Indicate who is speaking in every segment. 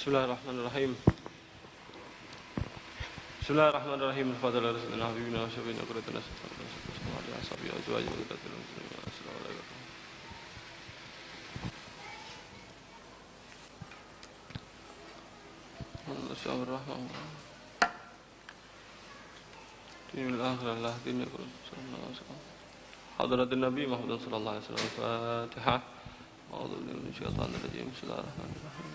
Speaker 1: Bismillahirrahmanirrahim. Bismillahirrahmanirrahim. Fadhil rasulina habibina wa syafiina qurratuna sallallahu alaihi wasallam azwaj wa dzurriyyah muslimin assalamu alaikum. Bismillahirrahmanirrahim. Bismillahirrahmanirrahim. Hadratin Nabi Muhammad sallallahu alaihi wasallam. Fatihah. A'udzu billahi minasyaitonir rajim. Bismillahirrahmanirrahim.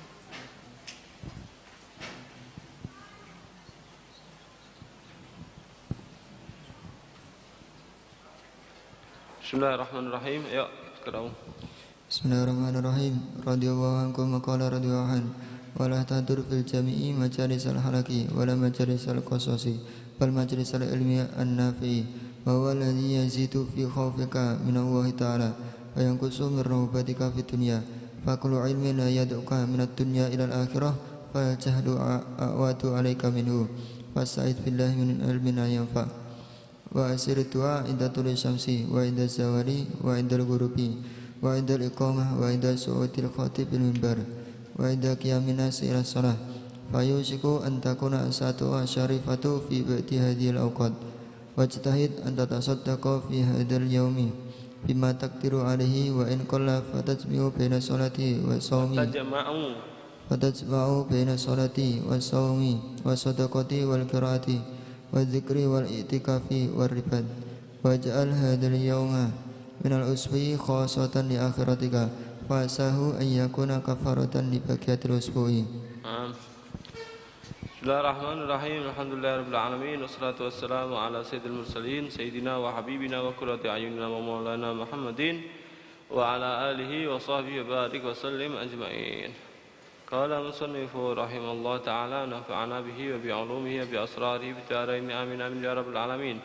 Speaker 1: Bismillahirrahmanirrahim. Ayo, sekarang.
Speaker 2: Bismillahirrahmanirrahim. Radhiyallahu anhu maqala radhiyallahu anhu wa la tadur fil jami'i majalisal halaki wa la majalisal qasasi bal majlisal ilmi an-nafi wa huwa alladhi yazidu fi khawfika min Allah ta'ala wa yanqusu min rahbatika fid dunya fa kullu ilmin la yad'uka min ad-dunya ila al-akhirah fa jahdu a'wadu 'alaika minhu fasta'id billahi min ilmin la yanfa' wa asir du'a inda tuli syamsi wa inda zawali wa inda al-ghurubi wa inda al-iqamah wa inda su'udil khatib bil minbar wa inda qiyamin nasi ila shalah fayusiku an takuna asatu syarifatu fi ba'di hadhil awqat wajtahid an tatasaddaqa fi hadzal yaumi bima taqdiru alaihi wa in qalla fatajmi'u baina salati wa shaumi fatajma'u baina salati wa shaumi wa sadaqati wal qiraati wa dzikri wal i'tikafi war ribad waj'al hadzal yawma minal uswi khassatan li akhiratika fasahu an yakuna kafaratan li baqiyatil usbu'i.
Speaker 1: Bismillahirrahmanirrahim. Alhamdulillahirabbil alamin wassalatu wassalamu ala sayyidil mursalin sayyidina wa habibina wa qurrati a'yunina wa maulana Muhammadin wa ala alihi wa sahbihi wa barik wa sallim ajma'in. Qala musannifu rahimallahu ta'ala nafa'ana bihi wa bi'ulumihi wa bi'asrarihi fi darain amin amin ya rabbal alamin.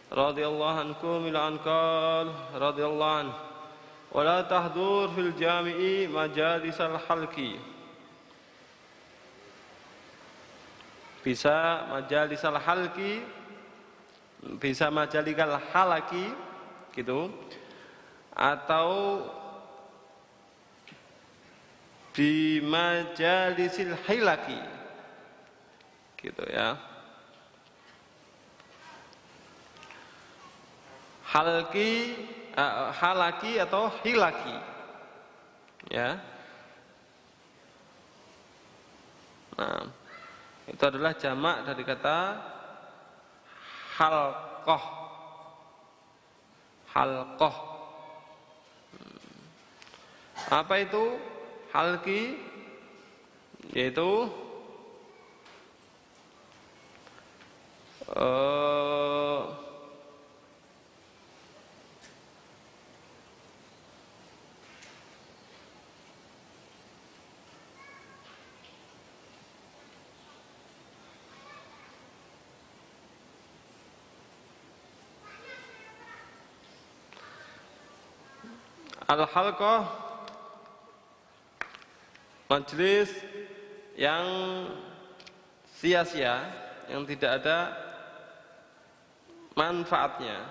Speaker 1: Radiyallahu ankum ila an qala radiyallahu anhu wa la tahdur fil jami'i majalisal halqi. Bisa majalisal halqi, bisa majalikal halaki gitu, atau di majalisil hilaki gitu ya. Halaki atau hilaki ya. Nah, itu adalah jamak dari kata halqah. Halqah. Apa itu halqi? Yaitu al-halqah, majelis yang sia-sia, yang tidak ada manfaatnya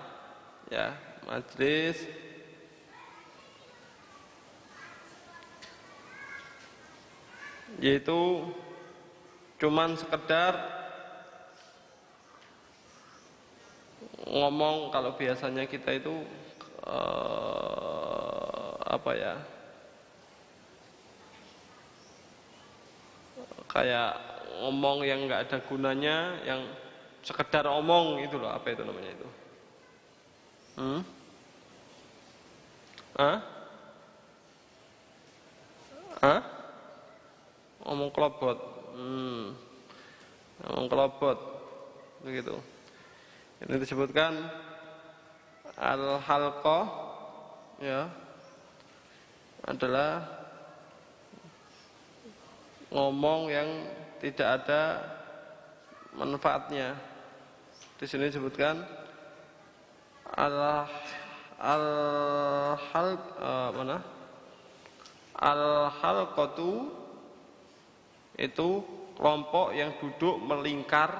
Speaker 1: ya, majelis yaitu cuman sekedar ngomong. Kalau biasanya kita itu apa ya, kayak ngomong yang nggak ada gunanya, yang sekedar omong itu loh. Apa itu namanya itu? Ngomong kelobot. Ngomong kelobot begitu. Ini disebutkan al-halqah ya, adalah ngomong yang tidak ada manfaatnya. Di sini disebutkan al-halqatu itu kelompok yang duduk melingkar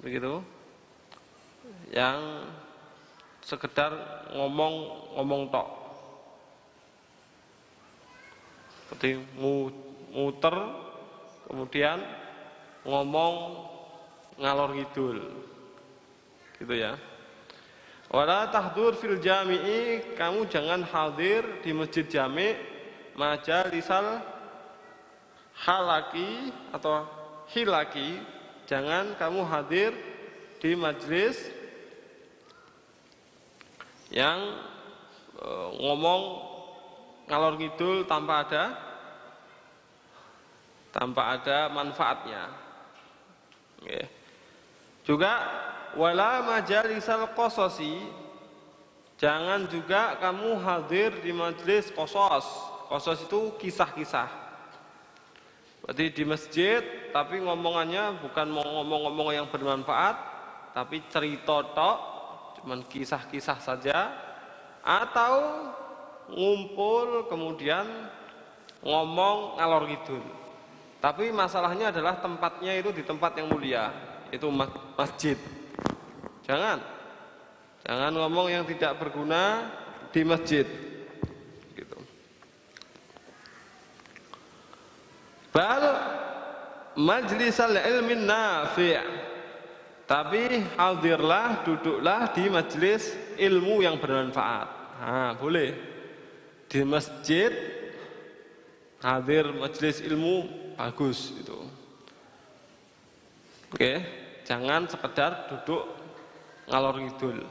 Speaker 1: begitu, yang sekedar ngomong tok. Seperti muter, kemudian ngomong ngalor ngidul, gitu ya. Wala tahdur fil jami'i, kamu jangan hadir di masjid jami' majalisal halaki atau hilaki, jangan kamu hadir di majelis yang ngomong ngalor ngidul tanpa ada manfaatnya. Okay. Juga wala majalisal qasasi, jangan juga kamu hadir di majelis qasas. Qasas itu kisah-kisah. Berarti di masjid tapi ngomongannya bukan ngomong-ngomong yang bermanfaat, tapi cerita tok, cuman kisah-kisah saja, atau ngumpul kemudian ngomong ngalor ngidul. Tapi masalahnya adalah tempatnya itu di tempat yang mulia, itu masjid. Jangan ngomong yang tidak berguna di masjid. Gitu. Bal majlisal ilmin nafi'. Tapi hadirlah, duduklah di majelis ilmu yang bermanfaat. Boleh. Di masjid hadir majelis ilmu bagus itu. Oke, jangan sekedar duduk ngalor ngidul,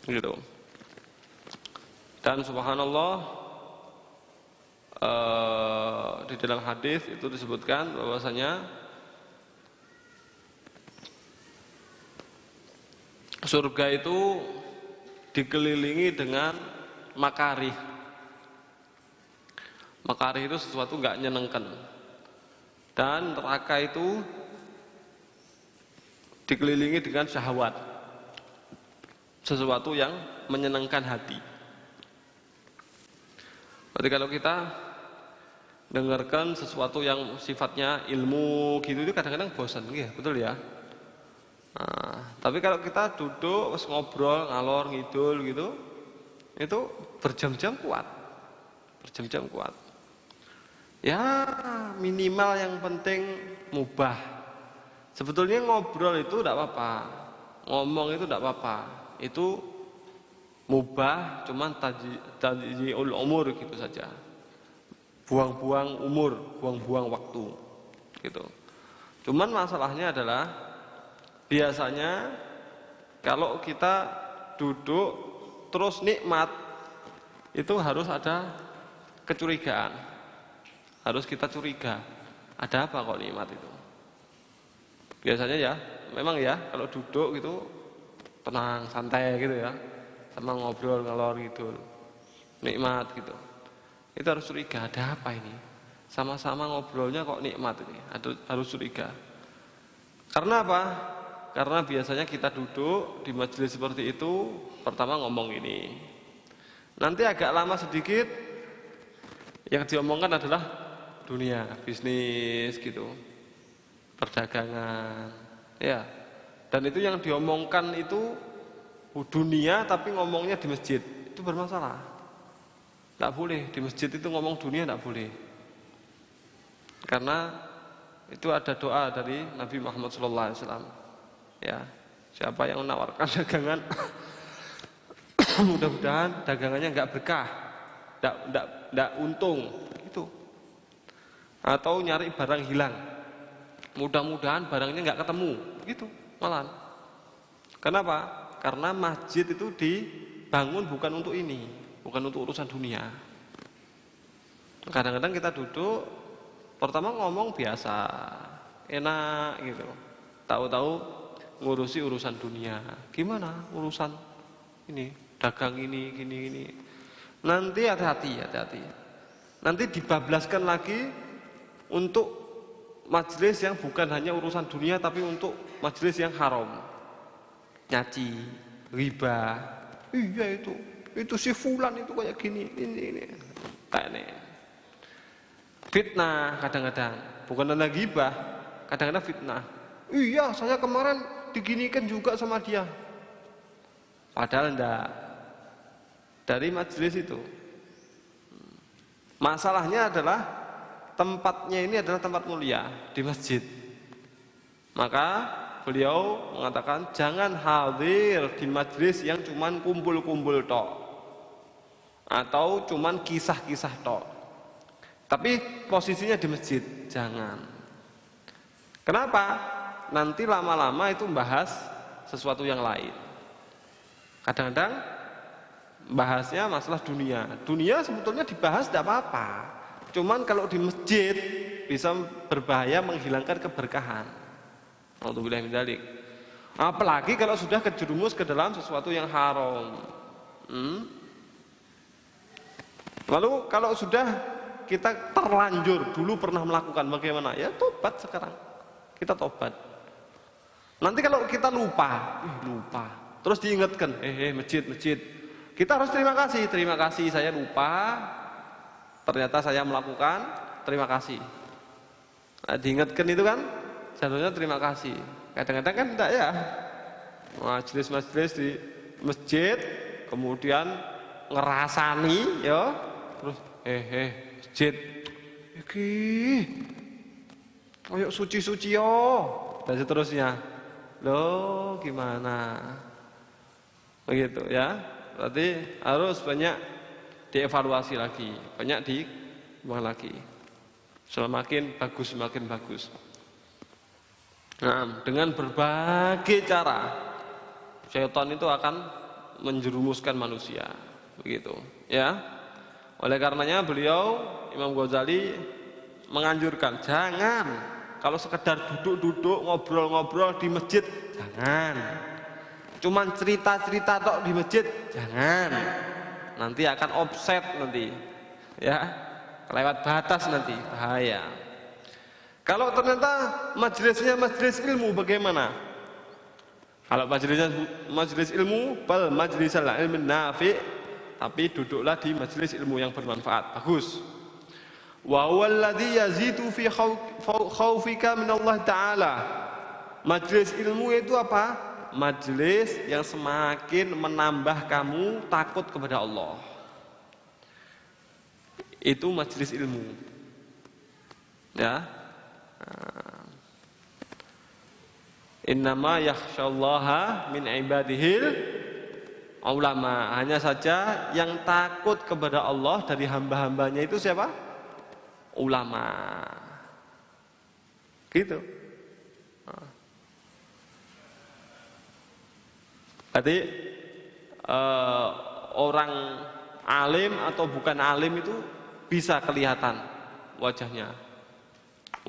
Speaker 1: gitu. Dan subhanallah, di dalam hadis itu disebutkan bahwasanya surga itu dikelilingi dengan makarih. Makarih itu sesuatu nggak nyenengkan. Dan neraka itu dikelilingi dengan syahwat, sesuatu yang menyenangkan hati. Berarti kalau kita dengarkan sesuatu yang sifatnya ilmu gitu, itu kadang-kadang bosan, ya, betul ya. Tapi kalau kita duduk ngobrol ngalor ngidul gitu, itu berjam-jam kuat, Ya minimal yang penting mubah. Sebetulnya ngobrol itu tidak apa-apa, ngomong itu tidak apa-apa, itu mubah, cuman tajiul umur gitu saja, buang-buang umur, buang-buang waktu, gitu. Cuman masalahnya adalah biasanya kalau kita duduk terus nikmat, itu harus ada kecurigaan, harus kita curiga, ada apa kok nikmat itu. Biasanya ya, memang ya kalau duduk gitu tenang, santai gitu ya, sama ngobrol ngalor gitu, nikmat gitu. Itu harus curiga, ada apa ini? Sama-sama ngobrolnya kok nikmat ini, harus curiga. Karena apa? Karena biasanya kita duduk di majelis seperti itu, pertama ngomong ini, nanti agak lama sedikit yang diomongkan adalah dunia, bisnis gitu, perdagangan, ya. Dan itu yang diomongkan itu dunia, tapi ngomongnya di masjid, itu bermasalah. Tidak boleh di masjid itu ngomong dunia, tidak boleh. Karena itu ada doa dari Nabi Muhammad SAW. Ya, siapa yang menawarkan dagangan, mudah-mudahan dagangannya nggak berkah, nggak untung, gitu. Atau nyari barang hilang, mudah-mudahan barangnya nggak ketemu, gitu malah. Kenapa? Karena masjid itu dibangun bukan untuk ini, bukan untuk urusan dunia. Kadang-kadang kita duduk, pertama ngomong biasa, enak gitu, tahu-tahu ngurusi urusan dunia. Gimana urusan ini, dagang ini, gini. Nanti hati-hati. Nanti dibablaskan lagi untuk majelis yang bukan hanya urusan dunia, tapi untuk majelis yang haram, nyaci, riba. Iya itu si fulan itu kayak gini, ini. Tane. Fitnah kadang-kadang, bukan hanya ghibah, kadang-kadang fitnah. Iya, saya kemarin diginikan juga sama dia. Padahal enggak. Dari majelis itu. Masalahnya adalah tempatnya ini adalah tempat mulia di masjid. Maka beliau mengatakan jangan hadir di majelis yang cuman kumpul-kumpul tok atau cuman kisah-kisah tok. Tapi posisinya di masjid, jangan. Kenapa? Nanti lama-lama itu membahas sesuatu yang lain. Kadang-kadang bahasnya masalah dunia. Dunia sebetulnya dibahas tidak apa-apa. Cuman kalau di masjid bisa berbahaya, menghilangkan keberkahan. Alhamdulillah min dzalik. Apalagi kalau sudah kejerumus ke dalam sesuatu yang haram. Lalu kalau sudah kita terlanjur dulu pernah melakukan, bagaimana? Ya tobat sekarang. Kita tobat. Nanti kalau kita lupa, terus diingatkan, masjid. Kita harus terima kasih saya lupa, ternyata saya melakukan, terima kasih. Nah, diingatkan itu kan, seharusnya terima kasih. Kadang-kadang kan tidak ya, majelis di masjid, kemudian ngerasani, ya, terus masjid, iki, koyok suci-suci yo, dan seterusnya. Loh, gimana? Begitu ya. Berarti harus banyak dievaluasi lagi, banyak dibuang lagi. Semakin bagus. Nah, dengan berbagai cara, syaitan itu akan menjerumuskan manusia, begitu. Ya. Oleh karenanya beliau Imam Ghazali menganjurkan jangan kalau sekedar duduk-duduk ngobrol-ngobrol di masjid, jangan. Cuman cerita-cerita tok di masjid, jangan. Nanti akan offset nanti. Ya, kelewat batas nanti, bahaya. Kalau ternyata majelisnya majelis ilmu bagaimana? Kalau majelisnya majelis ilmu, bal majlisal ilmin nafi', tapi duduklah di majelis ilmu yang bermanfaat, bagus. Wa huwal ladzi yazidu fi khaufika min Allah taala. Majelis ilmu itu apa? Majelis yang semakin menambah kamu takut kepada Allah. Itu majelis ilmu. Ya. Innama yakhsyallaha min ibadihil ulama. Hanya saja yang takut kepada Allah dari hamba-hambanya itu siapa? Ulama. Gitu. Jadi orang alim atau bukan alim itu bisa kelihatan wajahnya.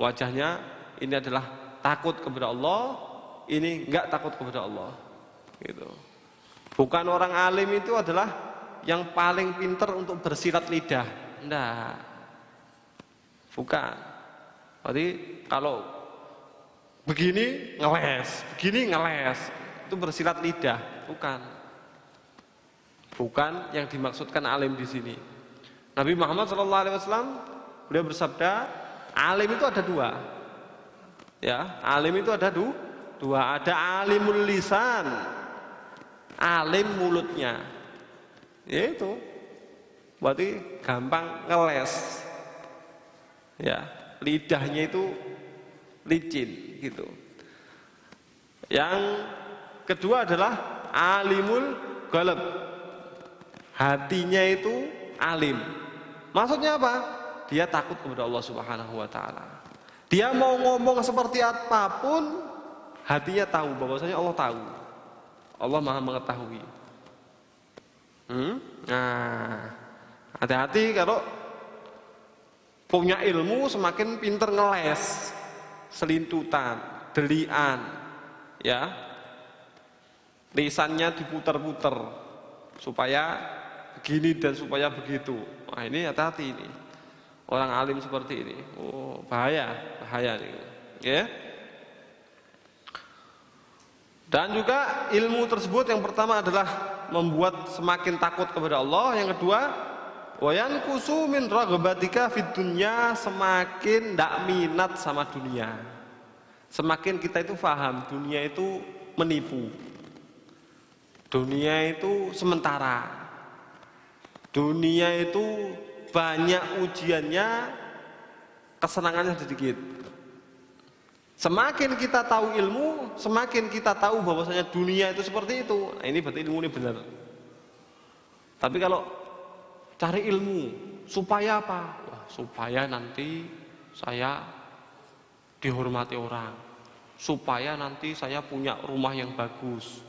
Speaker 1: Wajahnya ini adalah takut kepada Allah, ini enggak takut kepada Allah. Gitu. Bukan orang alim itu adalah yang paling pintar untuk bersilat lidah. Enggak. Bukan. Berarti kalau begini ngeles, itu bersilat lidah. Bukan yang dimaksudkan alim di sini. Nabi Muhammad SAW beliau bersabda, alim itu ada dua. Ya, alim itu ada dua. Ada alimul lisan, alim mulutnya. Yaitu berarti gampang ngeles. Ya, lidahnya itu licin gitu. Yang kedua adalah alimul qalb. Hatinya itu alim. Maksudnya apa? Dia takut kepada Allah Subhanahu wa taala. Dia mau ngomong seperti apapun, hatinya tahu bahwasanya Allah tahu. Allah Maha mengetahui. Nah, hati-hati kalau punya ilmu semakin pinter ngeles, selintutan, delian, ya, lisannya diputer-puter supaya begini dan supaya begitu. Wah, ini hati-hati ini. Orang alim seperti ini, oh bahaya nih, ya. Dan juga ilmu tersebut yang pertama adalah membuat semakin takut kepada Allah. Yang kedua, wayan kusu min raghabatika fid dunya, semakin tidak minat sama dunia. Semakin kita itu faham dunia itu menipu, dunia itu sementara, dunia itu banyak ujiannya, kesenangannya sedikit. Semakin kita tahu ilmu, semakin kita tahu bahwasanya dunia itu seperti itu. Nah, ini berarti ilmu ini benar. Tapi kalau cari ilmu supaya apa? Wah, supaya nanti saya dihormati orang, supaya nanti saya punya rumah yang bagus,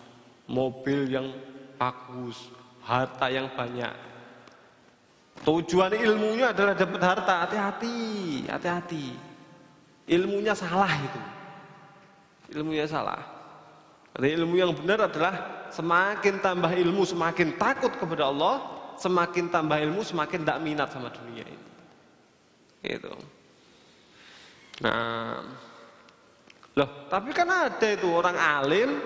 Speaker 1: mobil yang bagus, harta yang banyak. Tujuan ilmunya adalah dapat harta. Hati-hati. Ilmunya salah itu. Ilmunya salah. Jadi ilmu yang benar adalah semakin tambah ilmu semakin takut kepada Allah, semakin tambah ilmu semakin tidak minat sama dunia ini. Gitu. Nah, loh, tapi kan ada itu orang alim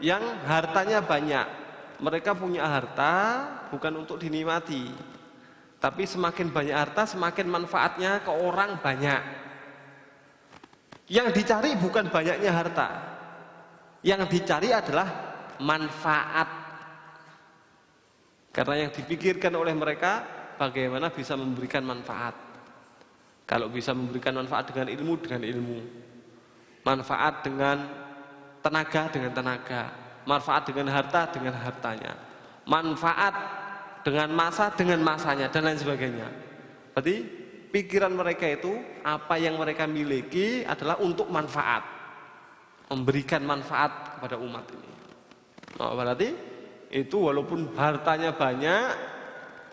Speaker 1: yang hartanya banyak. Mereka punya harta bukan untuk dinikmati, tapi semakin banyak harta semakin manfaatnya ke orang banyak. Yang dicari bukan banyaknya harta, yang dicari adalah manfaat. Karena yang dipikirkan oleh mereka bagaimana bisa memberikan manfaat. Kalau bisa memberikan manfaat dengan ilmu, manfaat dengan tenaga, manfaat dengan harta dengan hartanya, manfaat dengan masa dengan masanya dan lain sebagainya. Berarti pikiran mereka itu, apa yang mereka miliki adalah untuk manfaat, memberikan manfaat kepada umat ini. Nah, berarti itu walaupun hartanya banyak,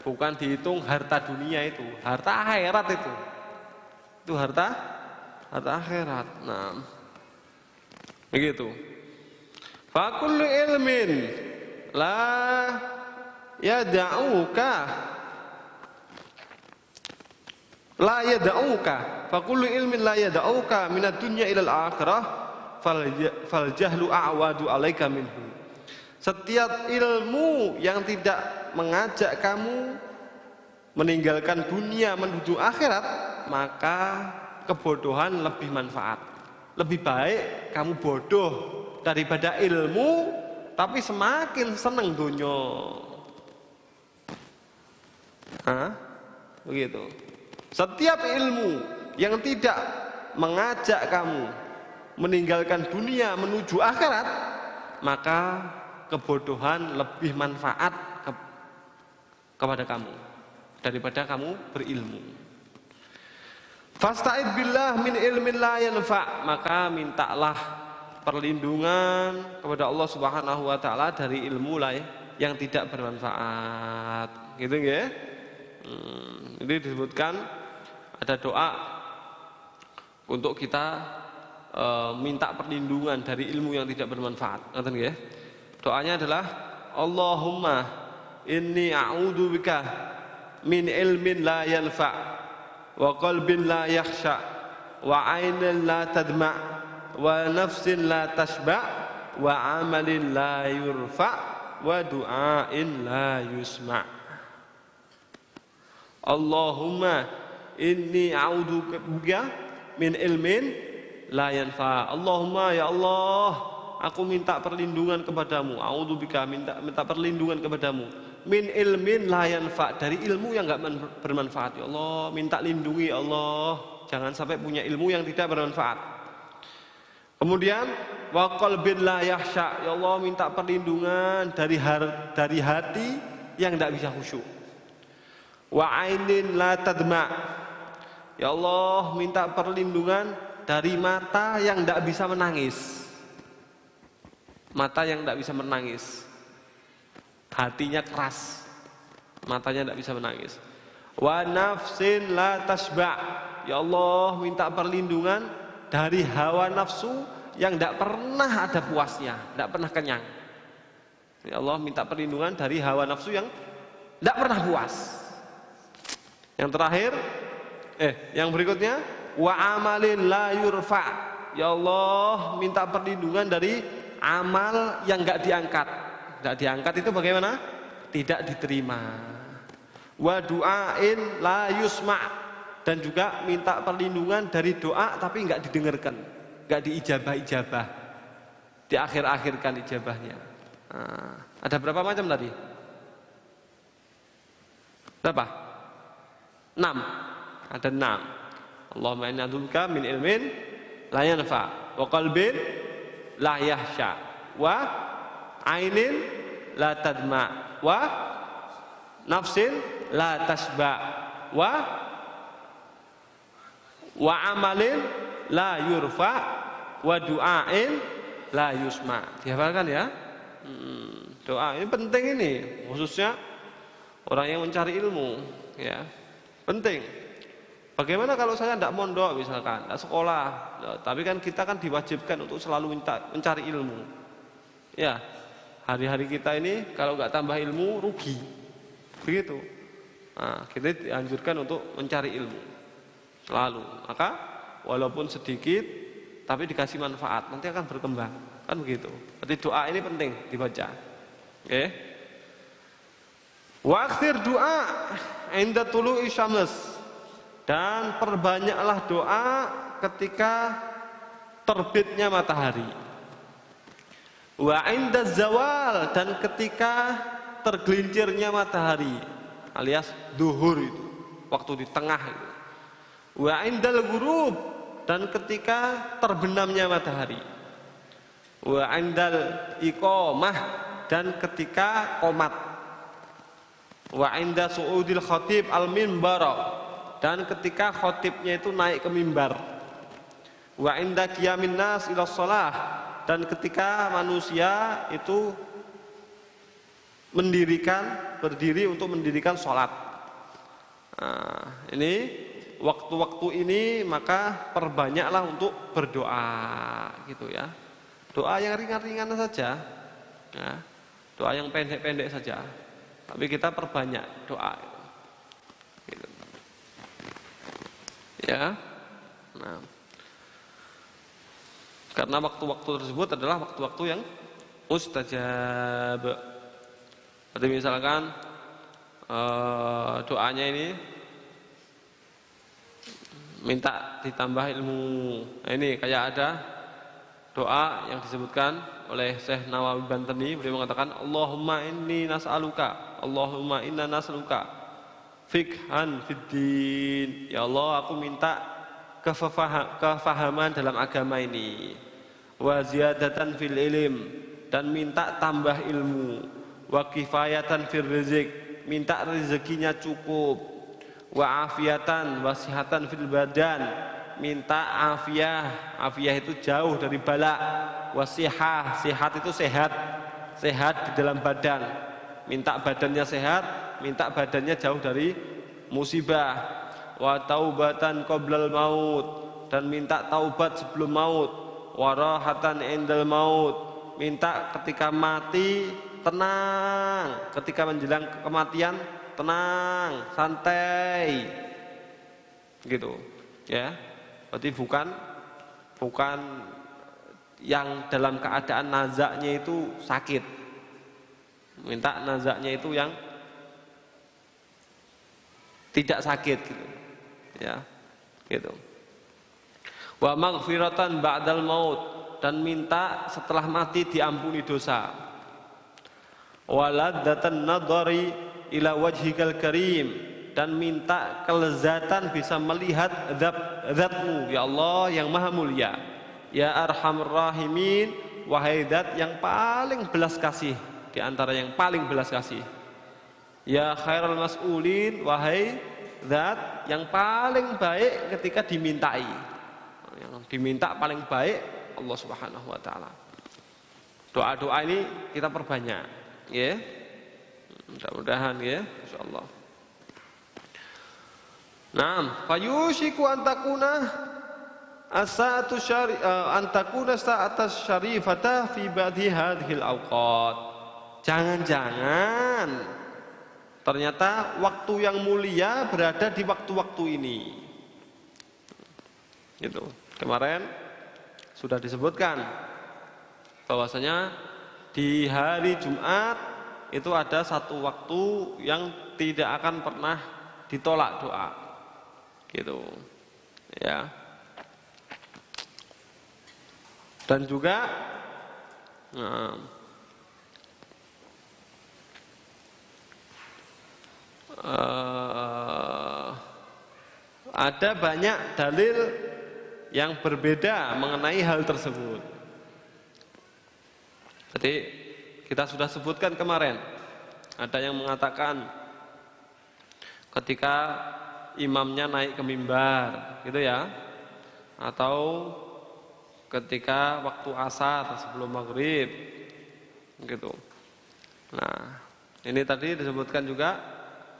Speaker 1: bukan dihitung harta dunia itu, harta akhirat itu harta akhirat. Nah, begitu. Fa kullu ilmin la yad'uka fa kullu ilmin la yad'uka minad dunya ilal akhirah fal jahlu a'wadu 'alaika minhu. Setiap ilmu yang tidak mengajak kamu meninggalkan dunia menuju akhirat, maka kebodohan lebih manfaat. Lebih baik kamu bodoh daripada ilmu tapi semakin senang dunia. Begitu. Setiap ilmu yang tidak mengajak kamu meninggalkan dunia menuju akhirat, maka kebodohan lebih manfaat kepada kamu daripada kamu berilmu. Fasta'id billah min ilmin la yanfa', maka mintalah perlindungan kepada Allah Subhanahu wa taala dari ilmu yang tidak bermanfaat. Gitu nggih? Ini disebutkan ada doa untuk kita minta perlindungan dari ilmu yang tidak bermanfaat. Ngerti nggih? Doanya adalah Allahumma inni a'udzubika min ilmin la yanfa' wa qalbin la yakhsha wa 'ainin la tadma' wa nafsin la tashba' wa 'amalin la yurfa' wa du'ain la yusma'. Allahumma inni a'udzubika min ilmin la yanfa'. Allahumma, ya Allah, aku minta perlindungan kepadamu. A'udzubika, minta perlindungan kepadamu min ilmin la yanfa', dari ilmu yang enggak bermanfaat. Ya Allah, minta lindungi ya Allah, jangan sampai punya ilmu yang tidak bermanfaat. Kemudian wa qalbin la yakhsha, ya Allah, minta perlindungan dari hati yang tidak bisa khusyuk. Wa ainin la tadma, ya Allah, minta perlindungan dari mata yang tidak bisa menangis. Mata yang tidak bisa menangis, hatinya keras, matanya tidak bisa menangis. Wa nafsin la tashba', ya Allah, minta perlindungan dari hawa nafsu yang tidak pernah ada puasnya, tidak pernah kenyang. Ya Allah, minta perlindungan dari hawa nafsu yang tidak pernah puas. Yang terakhir, yang berikutnya, wa amalin la yurfa', ya Allah, minta perlindungan dari amal yang enggak diangkat. Enggak diangkat itu bagaimana? Tidak diterima. Wa du'ain la yusma', dan juga minta perlindungan dari doa tapi enggak didengarkan, enggak diijabah-ijabah, diakhir-akhirkan ijabahnya. Nah, ada berapa macam tadi? Berapa? 6. Ada 6. Allahumma inni a'udzubika min ilmin la yanfa wa qalbin la yahsya wa ainin la tadma wa nafsin la tasba wa amalin la yurfa wa du'ain la yusma. Dihafalkan ya. Doa ini penting ini, khususnya orang yang mencari ilmu, ya. Penting. Bagaimana kalau saya tidak mondok misalkan, tidak sekolah, tapi kan kita kan diwajibkan untuk selalu mencari ilmu. Ya. Hari-hari kita ini kalau nggak tambah ilmu rugi. Begitu. Nah, kita dianjurkan untuk mencari ilmu. Selalu. Maka walaupun sedikit tapi dikasih manfaat, nanti akan berkembang. Kan begitu. Berarti doa ini penting dibaca. Oke. Wa aktsir du'a inda tulu'i syams. Dan perbanyaklah doa ketika terbitnya matahari. Wa inda zawal, dan ketika tergelincirnya matahari, alias duhur itu, waktu di tengah itu. Wa indal ghurub, dan ketika terbenamnya matahari. Wa indal iqamah, dan ketika qomat. Wa inda su'udil khatib al-mimbar, dan ketika khatibnya itu naik ke mimbar. Wa inda qiyamin nas ila shalah, dan ketika manusia itu berdiri untuk mendirikan sholat. Nah, ini waktu-waktu ini maka perbanyaklah untuk berdoa, gitu ya. Doa yang ringan-ringan saja, ya. Doa yang pendek-pendek saja. Tapi kita perbanyak doa, gitu. Ya, nah, karena waktu-waktu tersebut adalah waktu-waktu yang mustajab. Seperti misalkan doanya ini minta ditambah ilmu. Nah, ini kayak ada doa yang disebutkan oleh Syekh Nawawi Bantani. Beliau mengatakan, Allahumma inni nas'aluka, Allahumma inna nas'aluka fikhan fiddin. Ya Allah, aku minta kefahaman dalam agama ini. Wa ziyadatan fil ilm, dan minta tambah ilmu. Wa kifayatan fil rizq, minta rezekinya cukup. Wa afiatan wasihatan fil badan, minta afiah itu jauh dari bala. Wasihah, sehat itu sehat di dalam badan, minta badannya sehat, minta badannya jauh dari musibah. Wa taubatan qoblal maut, dan minta taubat sebelum maut. Wa rahatan indal maut, minta ketika mati tenang, ketika menjelang kematian tenang, santai, gitu, ya. Berarti bukan yang dalam keadaan nazaknya itu sakit. Minta nazaknya itu yang tidak sakit, gitu, ya, gitu. Wa maghfiratan ba'dal maut, dan minta setelah mati diampuni dosa. Waladzatan nadhari ila wajhikal karim, dan minta kelezatan bisa melihat zatmu, ya Allah yang maha mulia. Ya arhamar rahimin, wahai zat yang paling belas kasih di antara yang paling belas kasih. Ya khairal mas'ulin, wahai zat yang paling baik ketika dimintai. Yang diminta paling baik Allah Subhanahu wa taala. Doa-doa ini kita perbanyak, ya. Mudah-mudahan, ya, insyaallah. Naam, fayushiku antakuna as-sa'atu antakuna sa'atas syarifata fi ba'di hadhil awqat. Jangan-jangan ternyata waktu yang mulia berada di waktu-waktu ini. Gitu. Kemarin sudah disebutkan bahwasanya di hari Jumat itu ada satu waktu yang tidak akan pernah ditolak doa, gitu, ya. Dan juga Ada banyak dalil yang berbeda mengenai hal tersebut. Jadi kita sudah sebutkan kemarin, ada yang mengatakan ketika imamnya naik ke mimbar, gitu ya, atau ketika waktu asar sebelum maghrib, gitu. Nah, ini tadi disebutkan juga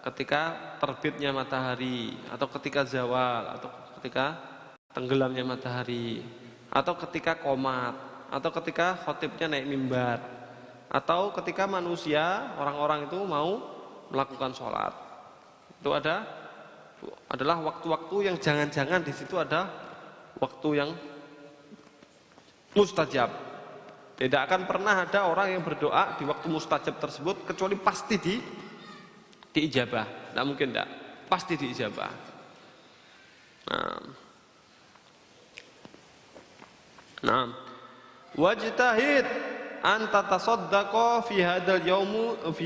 Speaker 1: ketika terbitnya matahari, atau ketika zawal, atau ketika tenggelamnya matahari, atau ketika qomat, atau ketika khotibnya naik mimbar, atau ketika manusia, orang-orang itu mau melakukan sholat. Itu adalah waktu-waktu yang jangan-jangan di situ ada waktu yang mustajab. Tidak akan pernah ada orang yang berdoa di waktu mustajab tersebut kecuali pasti diijabah. Tidak mungkin tidak, pasti diijabah. Nah, wajtahid an tatasaddaqa fi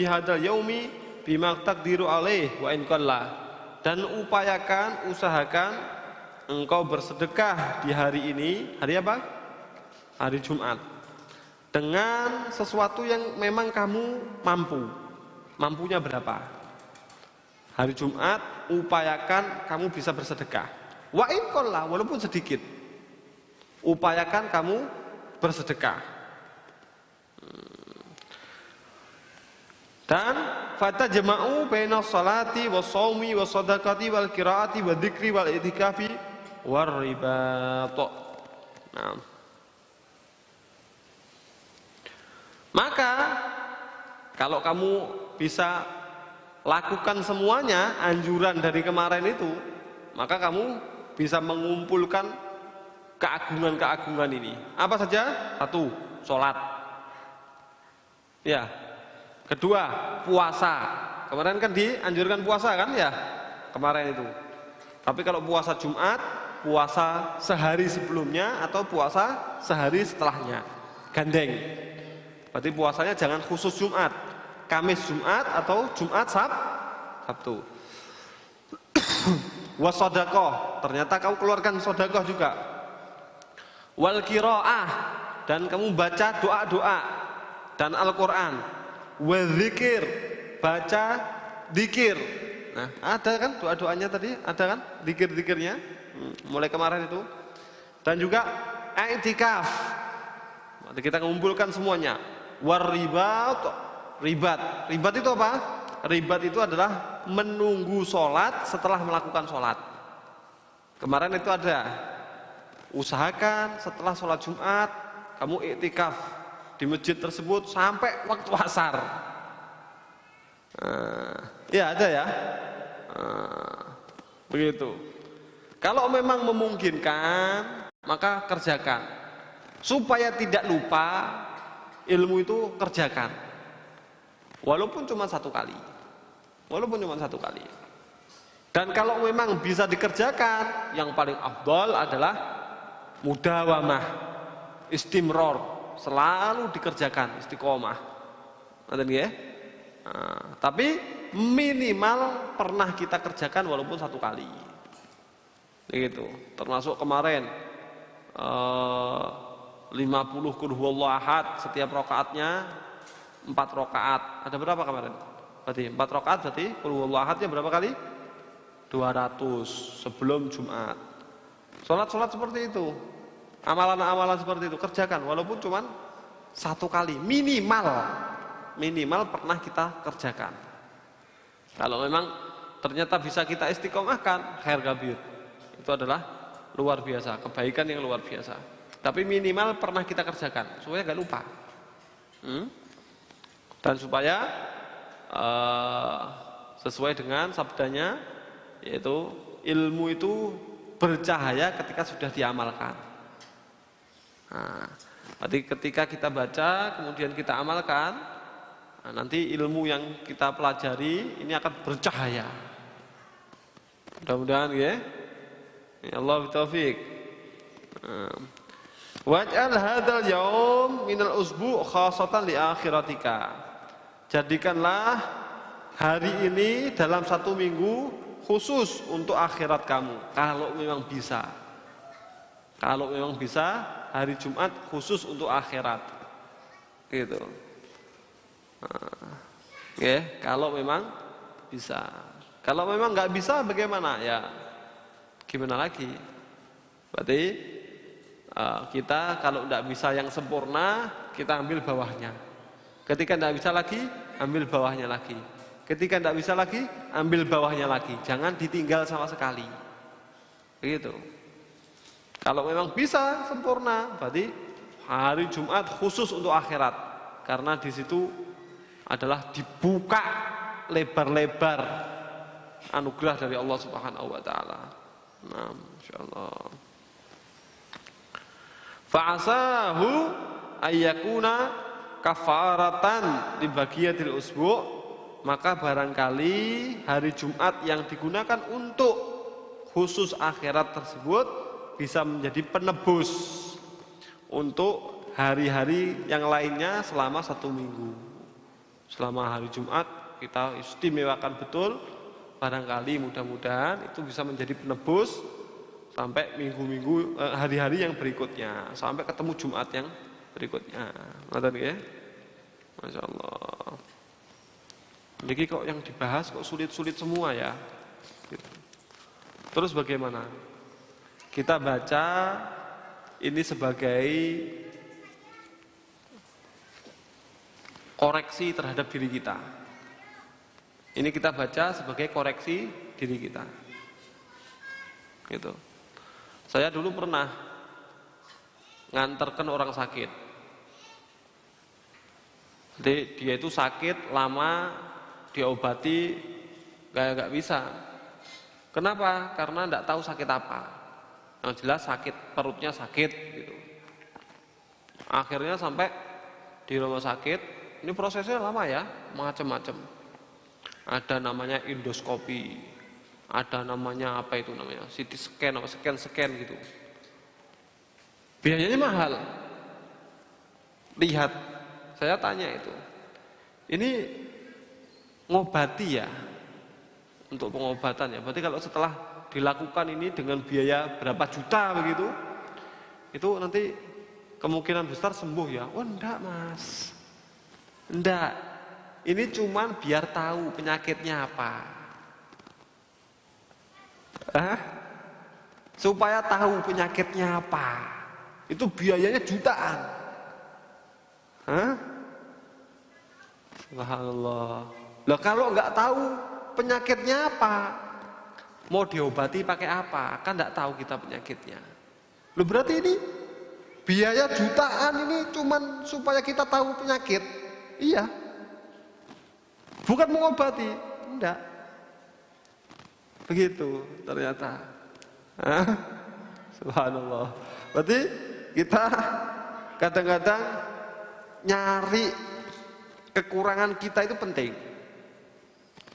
Speaker 1: hadzal yaumi bima taqdiru alaih wa in qalla. Dan usahakan engkau bersedekah di hari ini. Hari apa? Hari Jumat. Dengan sesuatu yang memang kamu mampu. Mampunya berapa? Hari Jumat upayakan kamu bisa bersedekah. Wa in qalla, walaupun sedikit. Upayakan kamu bersedekah. Dan fatajma'u baina sholati was-shaumi was-shadaqati wal qiraati wadzikri wal i'tikafi war ribat. Nah, maka kalau kamu bisa lakukan semuanya anjuran dari kemarin itu, maka kamu bisa mengumpulkan keagungan-keagungan ini. Apa saja? Satu, sholat. Ya. Kedua, puasa. Kemarin kan dianjurkan puasa kan ya? Kemarin itu. Tapi kalau puasa Jumat, puasa sehari sebelumnya atau puasa sehari setelahnya. Gandeng. Berarti puasanya jangan khusus Jumat. Kamis Jumat atau Jumat Sabtu. Wasodaqoh. Ternyata kamu keluarkan sodakoh juga. Wal qiraah. Dan kamu baca doa-doa dan Al-Quran. Wadzikir, baca zikir. Nah, ada kan doa-doanya tadi, ada kan zikir-zikirnya mulai kemarin itu. Dan juga i'tikaf. Nanti kita mengumpulkan semuanya. Waribat, ribat. Ribat itu apa? Ribat itu adalah menunggu sholat setelah melakukan sholat. Kemarin itu ada. Usahakan setelah sholat Jumat kamu i'tikaf di masjid tersebut sampai waktu asar. Ya ada ya. Begitu. Kalau memang memungkinkan, maka kerjakan. Supaya tidak lupa, ilmu itu kerjakan. Walaupun cuma satu kali. Dan kalau memang bisa dikerjakan, yang paling afdal adalah mudawamah, istimror. Selalu dikerjakan, istiqomah. Nanti ya. Tapi minimal pernah kita kerjakan walaupun satu kali. Begitu. Termasuk kemarin 50 qul huwallahu ahad setiap rakaatnya 4 rakaat. Ada berapa kemarin? Berarti 4 rakaat berarti qul huwallahu ahadnya berapa kali? 200 sebelum Jumat. Salat-salat seperti itu. Amalan-amalan seperti itu kerjakan walaupun cuma satu kali minimal pernah kita kerjakan. Kalau memang ternyata bisa kita istiqomahkan, khair kabir, itu adalah luar biasa, kebaikan yang luar biasa. Tapi minimal pernah kita kerjakan supaya gak lupa. Dan supaya sesuai dengan sabdanya, yaitu ilmu itu bercahaya ketika sudah diamalkan. Nah, berarti ketika kita baca kemudian kita amalkan, nanti ilmu yang kita pelajari ini akan bercahaya. Mudah-mudahan ya. Ya Allah taufik. Waj'al hadzal yaum minal usbu' khassatan li akhiratika. Jadikanlah hari ini dalam satu minggu khusus untuk akhirat kamu. Kalau memang bisa. Kalau memang bisa, hari Jumat khusus untuk akhirat. Gitu. Ya, kalau memang bisa. Kalau memang nggak bisa, bagaimana? Ya, gimana lagi? Berarti kita kalau tidak bisa yang sempurna, kita ambil bawahnya. Ketika tidak bisa lagi, ambil bawahnya lagi. Ketika tidak bisa lagi, ambil bawahnya lagi. Jangan ditinggal sama sekali. Begitu. Kalau memang bisa sempurna, berarti hari Jumat khusus untuk akhirat. Karena di situ adalah dibuka lebar-lebar anugerah dari Allah Subhanahu wa taala. Nah, insyaallah. Fa'asahu ayyakuna kafaratan li baqiyatil usbu', maka barangkali hari Jumat yang digunakan untuk khusus akhirat tersebut bisa menjadi penebus untuk hari-hari yang lainnya selama 1 minggu. Selama hari Jumat kita istimewakan betul, barangkali mudah-mudahan itu bisa menjadi penebus sampai minggu-minggu, hari-hari yang berikutnya, sampai ketemu Jumat yang berikutnya. Ngoten nggih? Masyaallah. Niki kok yang dibahas kok sulit-sulit semua ya. Terus bagaimana? Kita baca ini sebagai koreksi terhadap diri kita. Ini kita baca sebagai koreksi diri kita. Gitu. Saya dulu pernah nganterkan orang sakit. Jadi dia itu sakit lama, diobati nggak bisa. Kenapa? Karena nggak tahu sakit apa. Yang jelas sakit, perutnya sakit gitu. Akhirnya sampai di rumah sakit, ini prosesnya lama ya, macam-macam. Ada namanya endoskopi, ada namanya apa itu namanya, CT scan atau scan gitu. Biayanya mahal. Lihat, saya tanya itu, ini ngobati ya, untuk pengobatan ya. Berarti kalau setelah dilakukan ini dengan biaya berapa juta begitu, itu nanti kemungkinan besar sembuh ya. Oh enggak mas, enggak, ini cuman biar tahu penyakitnya apa. Supaya tahu penyakitnya apa, itu biayanya jutaan. Subhanallah. Lah kalau enggak tahu penyakitnya apa, mau diobati pakai apa? Kan enggak tahu kita penyakitnya. Loh berarti ini biaya jutaan ini cuman supaya kita tahu penyakit. Iya. Bukan mengobati, enggak. Begitu ternyata. Subhanallah. Berarti kita kadang-kadang nyari kekurangan kita itu penting.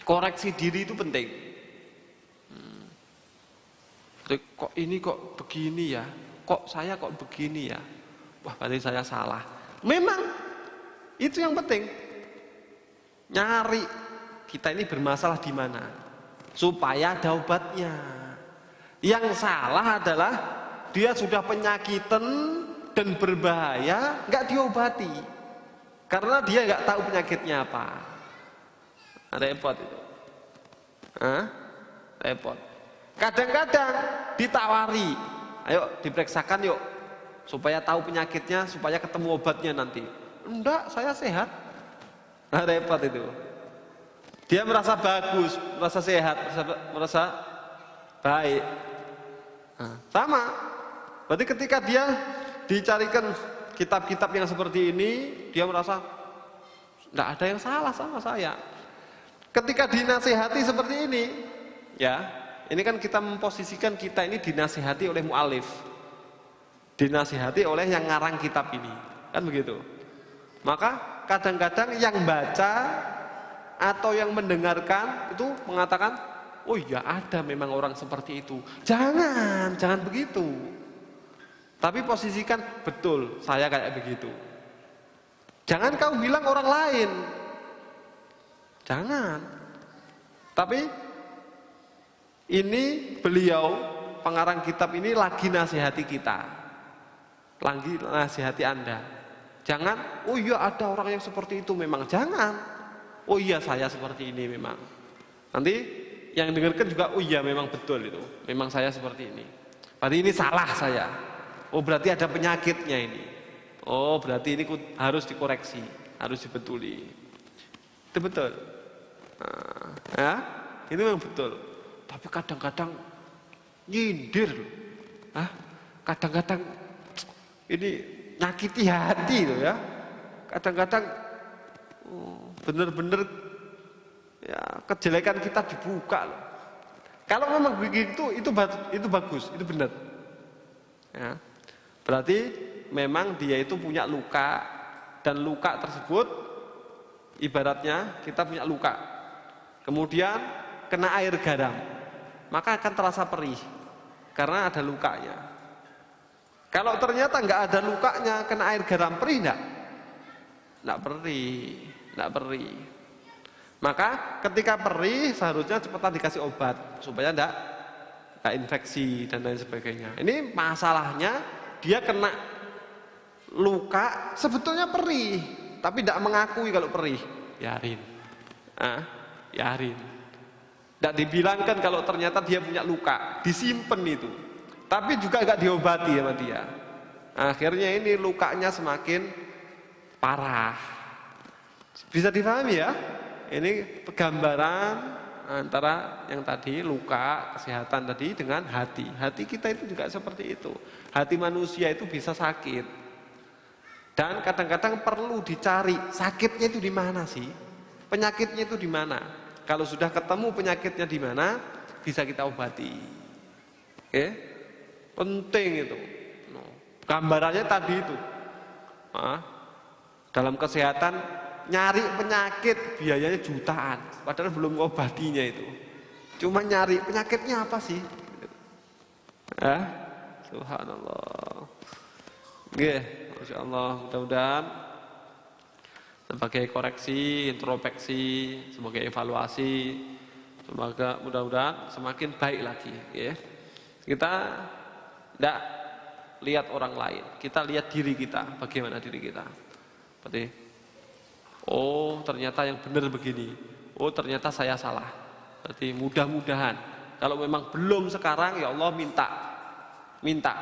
Speaker 1: Koreksi diri itu penting. Kok ini kok begini ya? Kok saya kok begini ya? Wah, berarti saya salah. Memang itu yang penting. Nyari kita ini bermasalah di mana, supaya ada obatnya. Yang salah adalah dia sudah penyakitan dan berbahaya, nggak diobati, karena dia nggak tahu penyakitnya apa. Repot itu. Repot. Kadang-kadang ditawari, ayo diperiksakan yuk, supaya tahu penyakitnya, supaya ketemu obatnya nanti. Enggak, saya sehat. Repot itu. Dia merasa bagus, merasa sehat, merasa baik. Sama. Berarti ketika dia dicarikan kitab-kitab yang seperti ini, dia merasa enggak ada yang salah sama saya. Ketika dinasihati seperti ini, ya, ini kan kita memposisikan kita ini dinasihati oleh mu'alif, dinasihati oleh yang ngarang kitab ini, kan begitu. Maka kadang-kadang yang baca atau yang mendengarkan itu mengatakan, oh iya ada memang orang seperti itu. Jangan begitu. Tapi posisikan betul, saya kayak begitu. Jangan kau bilang orang lain. Jangan. Tapi
Speaker 3: Ini beliau pengarang kitab ini lagi nasihati kita, lagi nasihati Anda. Jangan, oh iya ada orang yang seperti itu memang, jangan. Oh iya saya seperti ini memang. Nanti yang dengarkan juga, oh iya memang betul itu, memang saya seperti ini. Berarti ini salah saya. Oh berarti ada penyakitnya ini. Oh berarti ini harus dikoreksi, harus dibetuli. Itu betul. Nah, ya, itu memang betul. Tapi kadang-kadang nyindir, kadang-kadang ini nyakiti hati loh ya. Kadang-kadang benar-benar ya kejelekan kita dibuka loh. Kalau memang begitu itu bagus, itu benar. Ya. Berarti memang dia itu punya luka, dan luka tersebut ibaratnya kita punya luka. Kemudian kena air garam, maka akan terasa perih karena ada lukanya. Kalau ternyata nggak ada lukanya, kena air garam, perih enggak? Enggak perih. Maka ketika perih seharusnya cepetan dikasih obat supaya enggak infeksi dan lain sebagainya. Ini masalahnya dia kena luka sebetulnya perih, tapi tidak mengakui kalau perih. Biarin. Biarin. Tidak dibilangkan kalau ternyata dia punya luka, disimpan itu. Tapi juga enggak diobati sama dia. Akhirnya ini lukanya semakin parah. Bisa dipahami ya? Ini gambaran antara yang tadi luka, kesehatan tadi dengan hati. Hati kita itu juga seperti itu. Hati manusia itu bisa sakit. Dan kadang-kadang perlu dicari sakitnya itu di mana sih? Penyakitnya itu di mana? Kalau sudah ketemu penyakitnya di mana, bisa kita obati. Oke? Penting itu. Gambarannya tadi itu. Dalam kesehatan nyari penyakit biayanya jutaan, padahal belum ngobatinya itu. Cuma nyari penyakitnya apa sih? Subhanallah. Oke, Masya Allah. Mudah-mudahan sebagai koreksi, introspeksi, sebagai evaluasi, semoga mudah-mudahan semakin baik lagi. Ya. Kita tidak lihat orang lain, kita lihat diri kita. Bagaimana diri kita? Berarti, oh ternyata yang benar begini. Oh ternyata saya salah. Berarti mudah-mudahan kalau memang belum sekarang, ya Allah minta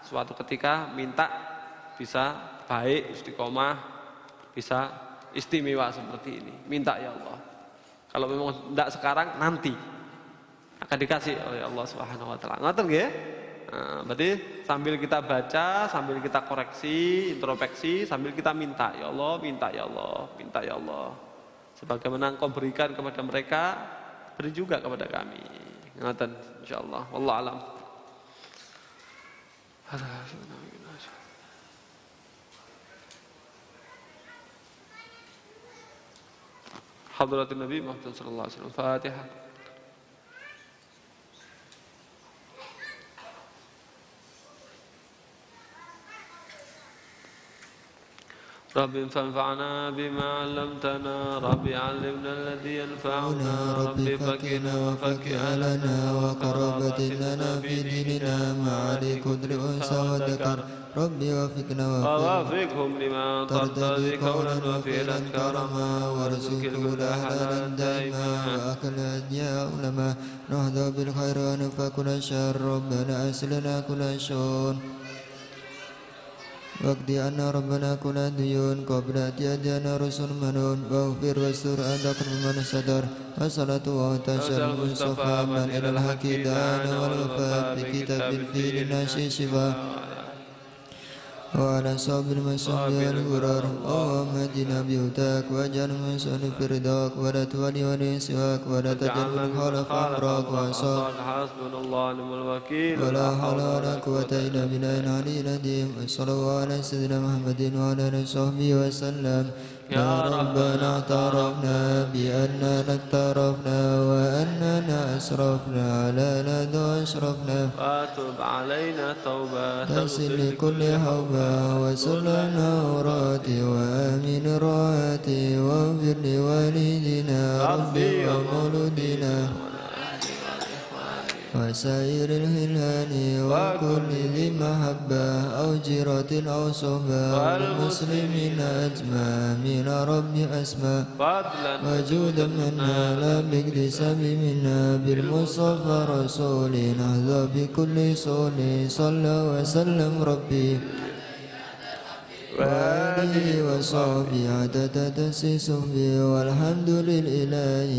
Speaker 3: suatu ketika minta bisa baik, istiqomah, bisa istimewa seperti ini. Minta ya Allah. Kalau memang tidak sekarang, nanti akan dikasih oleh Allah Subhanahu wa taala. Ngoten nggih? Berarti sambil kita baca, sambil kita koreksi, introspeksi, sambil kita minta, ya Allah, minta ya Allah, minta ya Allah. Sebagaimana Engkau berikan kepada mereka, beri juga kepada kami. Ngoten insyaallah. Wallahu alam. Hadratin Nabi Muhammad sallallahu alaihi wasallam. Fatihah. رب فانفعنا بما علمتنا رب علمنا الذي ينفعنا رب فكنا وفك أهلنا وقرابة لنا في ديننا مع علي قدر أنثى وذكر ربي وفقنا ووافقهم لما ترتضي قولا وفعلا كرما وارزق الهدى حلالا دائما وأكل يا علماء نهضى بالخير ونفى كل شر ربنا أسلنا كل شر واقضي عنا ربنا كل ديون قبل أتيادنا رسل منون واغفر واستر أنت قرب من ستر والصلاة وتشر المصطفى من إلى الحق دعانا والوفاء بكتاب فيه للناس شفاء وعلى صحب المسلم والغرار اللهم اهدنا بهداك واجعل من سؤال في رضاك ولا تولي ولي سواك ولا تجعل من خالف أمرك وعصاك حسبنا الله ونعم الوكيل ولا حول ولا قوة إلا بالله العلي العظيم وصلى الله على سيدنا محمد وعلى آله وصحبه وسلم يا ربنا اعترفنا بأننا اقترفنا وأننا أسرفنا على لدى أشرفنا فاتب علينا توبة تغسل لكل حوبة وسلنا عوراتي وآمن رواتي واغفر لوالدينا ربي ومولودنا
Speaker 2: وسائر الهلال وكل ذي محبة أو جيرة أو صحبة والمسلمين أجمع من رب أسماء وجودا منا لا باكتساب منا بالمصطفى رسول نهضى بكل صول صلى وسلم ربي وآله وصحبه عدد تسيسه والحمد لله